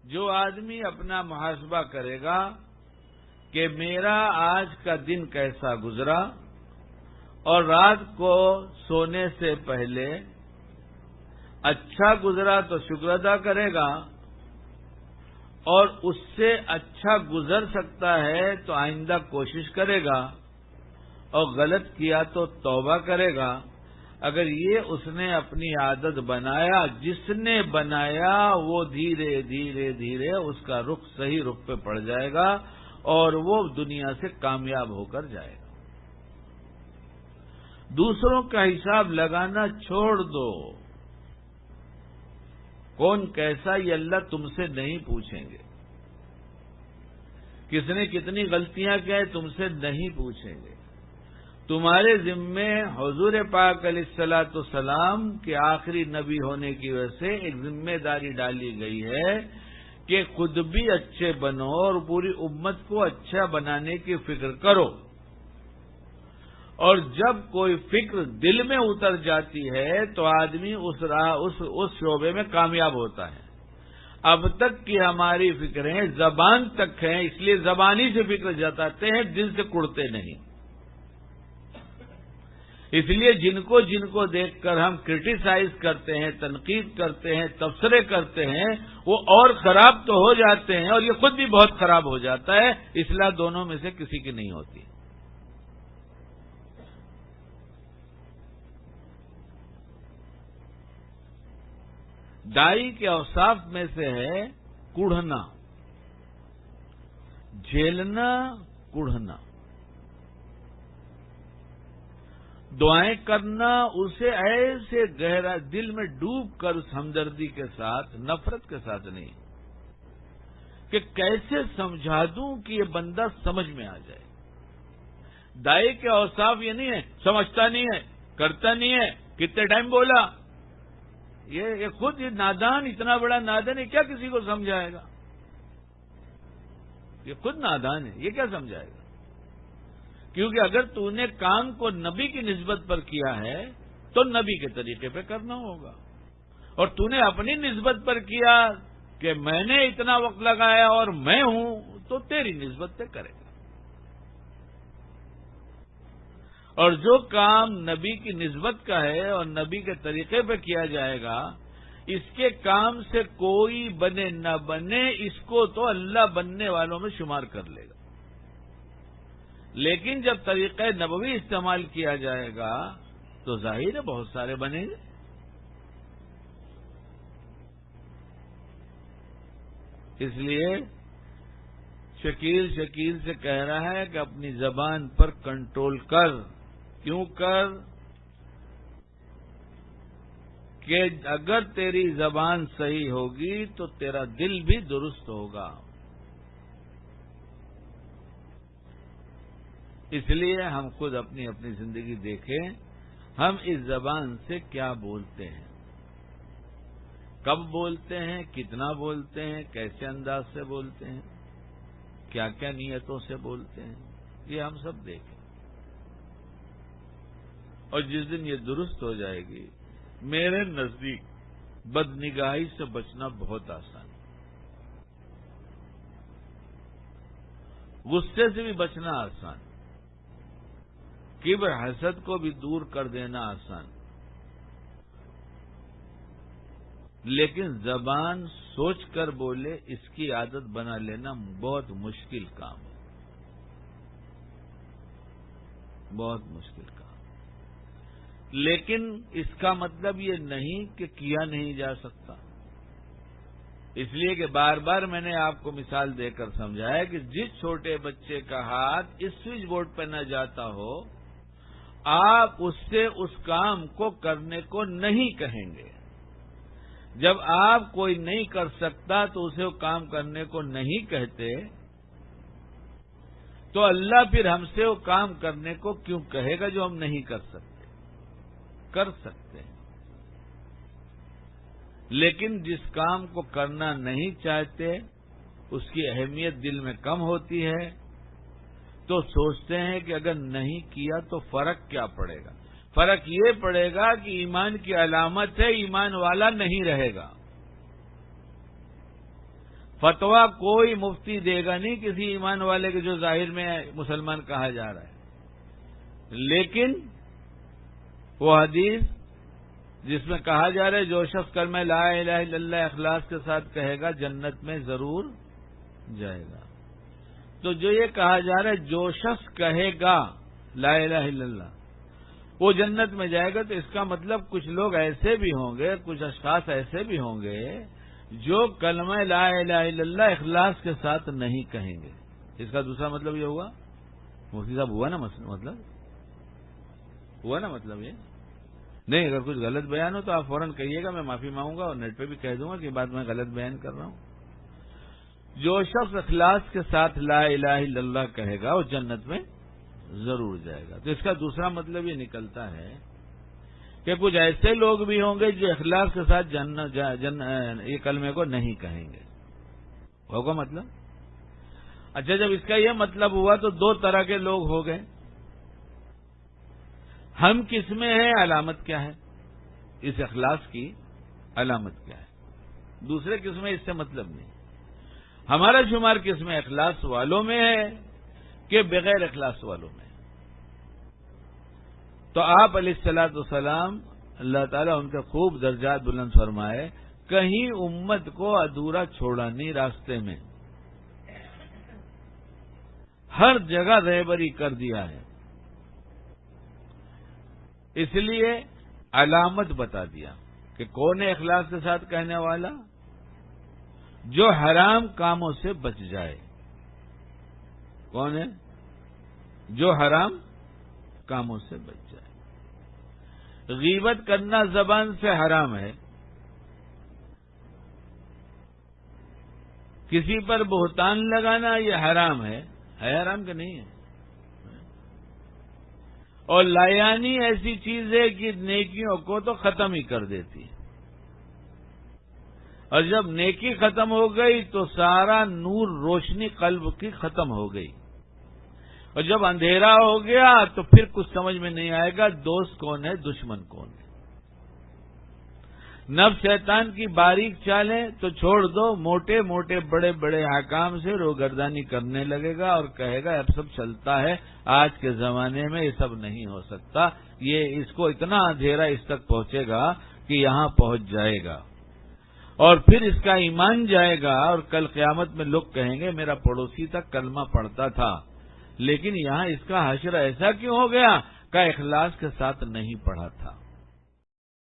جو آدمی اپنا محاسبہ کرے گا کہ میرا آج کا دن کیسا گزرا اور رات کو سونے سے پہلے اچھا گزرا تو شکر ادا کرے گا، اور اس سے اچھا گزر سکتا ہے تو آئندہ کوشش کرے گا، اور غلط کیا تو توبہ کرے گا۔ اگر یہ اس نے اپنی عادت بنایا، جس نے بنایا وہ دھیرے دھیرے دھیرے اس کا رخ صحیح رخ پہ پڑ جائے گا اور وہ دنیا سے کامیاب ہو کر جائے گا۔ دوسروں کا حساب لگانا چھوڑ دو، کون کیسا یہ اللہ تم سے نہیں پوچھیں گے، کس نے کتنی غلطیاں کیا ہے تم سے نہیں پوچھیں گے۔ تمہارے ذمے حضور پاک علیہ الصلوۃ والسلام کے آخری نبی ہونے کی وجہ سے ایک ذمہ داری ڈالی گئی ہے کہ خود بھی اچھے بنو اور پوری امت کو اچھا بنانے کی فکر کرو، اور جب کوئی فکر دل میں اتر جاتی ہے تو آدمی اس شعبے میں کامیاب ہوتا ہے۔ اب تک کی ہماری فکریں زبان تک ہیں، اس لیے زبانی سے فکر جتاتے ہیں، دل سے کڑتے نہیں۔ اس لیے جن کو دیکھ کر ہم کرٹیسائز کرتے ہیں، تنقید کرتے ہیں، تبصرے کرتے ہیں، وہ اور خراب تو ہو جاتے ہیں اور یہ خود بھی بہت خراب ہو جاتا ہے۔ اصلاح دونوں میں سے کسی کی نہیں ہوتی۔ دائی کے اوصاف میں سے ہے کوڑھنا، جھیلنا، کوڑھنا، دعائیں کرنا، اسے ایسے گہرا دل میں ڈوب کر اس ہمدردی کے ساتھ، نفرت کے ساتھ نہیں، کہ کیسے سمجھا دوں کہ یہ بندہ سمجھ میں آ جائے۔ دائی کے اوصاف یہ نہیں ہے سمجھتا نہیں ہے، کرتا نہیں ہے، کتنے ٹائم بولا، یہ خود یہ نادان، اتنا بڑا نادان ہے، کیا کسی کو سمجھائے گا؟ یہ خود نادان ہے، یہ کیا سمجھائے گا؟ کیونکہ اگر تو نے کام کو نبی کی نسبت پر کیا ہے تو نبی کے طریقے پہ کرنا ہوگا، اور تو نے اپنی نسبت پر کیا کہ میں نے اتنا وقت لگایا اور میں ہوں، تو تیری نسبت پہ کرے گا۔ اور جو کام نبی کی نسبت کا ہے اور نبی کے طریقے پہ کیا جائے گا، اس کے کام سے کوئی بنے نہ بنے، اس کو تو اللہ بننے والوں میں شمار کر لے گا۔ لیکن جب طریقہ نبوی استعمال کیا جائے گا تو ظاہر ہے بہت سارے بنیں گے۔ اس لیے شکیل سے کہہ رہا ہے کہ اپنی زبان پر کنٹرول کر۔ کیوں کر؟ کہ اگر تیری زبان صحیح ہوگی تو تیرا دل بھی درست ہوگا۔ اس لیے ہم خود اپنی زندگی دیکھیں، ہم اس زبان سے کیا بولتے ہیں، کب بولتے ہیں، کتنا بولتے ہیں، کیسے انداز سے بولتے ہیں، کیا کیا نیتوں سے بولتے ہیں، یہ ہم سب دیکھیں۔ اور جس دن یہ درست ہو جائے گی، میرے نزدیک بدنگاہی سے بچنا بہت آسان ہے، غصے سے بھی بچنا آسان، کبر حسد کو بھی دور کر دینا آسان، لیکن زبان سوچ کر بولے اس کی عادت بنا لینا بہت مشکل کام ہے، بہت مشکل کام۔ لیکن اس کا مطلب یہ نہیں کہ کیا نہیں جا سکتا، اس لیے کہ بار بار میں نے آپ کو مثال دے کر سمجھایا کہ جس چھوٹے بچے کا ہاتھ اس سوئچ بورڈ پہ نہ جاتا ہو، آپ اس سے اس کام کو کرنے کو نہیں کہیں گے۔ جب آپ کوئی نہیں کر سکتا تو اسے وہ کام کرنے کو نہیں کہتے، تو اللہ پھر ہم سے وہ کام کرنے کو کیوں کہے گا جو ہم نہیں کر سکتے؟ کر سکتے ہیں، لیکن جس کام کو کرنا نہیں چاہتے اس کی اہمیت دل میں کم ہوتی ہے، تو سوچتے ہیں کہ اگر نہیں کیا تو فرق کیا پڑے گا؟ فرق یہ پڑے گا کہ ایمان کی علامت ہے، ایمان والا نہیں رہے گا۔ فتویٰ کوئی مفتی دے گا نہیں کسی ایمان والے کے جو ظاہر میں مسلمان کہا جا رہا ہے، لیکن وہ حدیث جس میں کہا جا رہا ہے جو شخص کلمہ لا الہ الا اللہ اخلاص کے ساتھ کہے گا جنت میں ضرور جائے گا. تو جو یہ کہا جا رہا ہے جو شخص کہے گا لا الہ الا اللہ وہ جنت میں جائے گا، تو اس کا مطلب کچھ لوگ ایسے بھی ہوں گے، کچھ اشخاص ایسے بھی ہوں گے جو کلمہ لا الہ الا اللہ اخلاص کے ساتھ نہیں کہیں گے. اس کا دوسرا مطلب یہ ہوا، مفتی صاحب ہوا نا مطلب ہوا نا مطلب یہ نہیں. اگر کچھ غلط بیان ہو تو آپ فوراً کہیے گا، میں معافی مانگوں گا اور نیٹ پہ بھی کہہ دوں گا کہ بات میں غلط بیان کر رہا ہوں. جو شخص اخلاص کے ساتھ لا الہ الا اللہ کہے گا وہ جنت میں ضرور جائے گا. تو اس کا دوسرا مطلب یہ نکلتا ہے کہ کچھ ایسے لوگ بھی ہوں گے جو اخلاص کے ساتھ یہ کلمے کو نہیں کہیں گے. ہوگا مطلب. اچھا، جب اس کا یہ مطلب ہوا تو دو طرح کے لوگ ہو گئے. ہم کس میں ہیں، علامت کیا ہے اس اخلاص کی، علامت کیا ہے. دوسرے قسم میں اس سے مطلب نہیں. ہمارا شمار کس میں، اخلاص والوں میں ہے کہ بغیر اخلاص والوں میں. تو آپ علیہ الصلوۃ والسلام اللہ تعالیٰ ان کے خوب درجات بلند فرمائے، کہیں امت کو ادھورا چھوڑا نہیں. راستے میں ہر جگہ رہبری کر دیا ہے. اس لیے علامت بتا دیا کہ کون ہے اخلاص کے ساتھ کہنے والا، جو حرام کاموں سے بچ جائے. کون ہے؟ جو حرام کاموں سے بچ جائے. غیبت کرنا زبان سے حرام ہے. کسی پر بہتان لگانا یہ حرام ہے حرام کہ نہیں ہے. اور لایانی ایسی چیز ہے کہ نیکیوں کو تو ختم ہی کر دیتی ہے. اور جب نیکی ختم ہو گئی تو سارا نور روشنی قلب کی ختم ہو گئی. اور جب اندھیرا ہو گیا تو پھر کچھ سمجھ میں نہیں آئے گا دوست کون ہے دشمن کون ہے. نفس شیطان کی باریک چالیں تو چھوڑ دو، موٹے موٹے بڑے بڑے حکام سے روگردانی کرنے لگے گا اور کہے گا اب سب چلتا ہے. آج کے زمانے میں یہ سب نہیں ہو سکتا. یہ اس کو اتنا اندھیرا اس تک پہنچے گا کہ یہاں پہنچ جائے گا اور پھر اس کا ایمان جائے گا. اور کل قیامت میں لوگ کہیں گے میرا پڑوسی تک کلمہ پڑھتا تھا لیکن یہاں اس کا حشر ایسا کیوں ہو گیا کہ اخلاص کے ساتھ نہیں پڑھا تھا.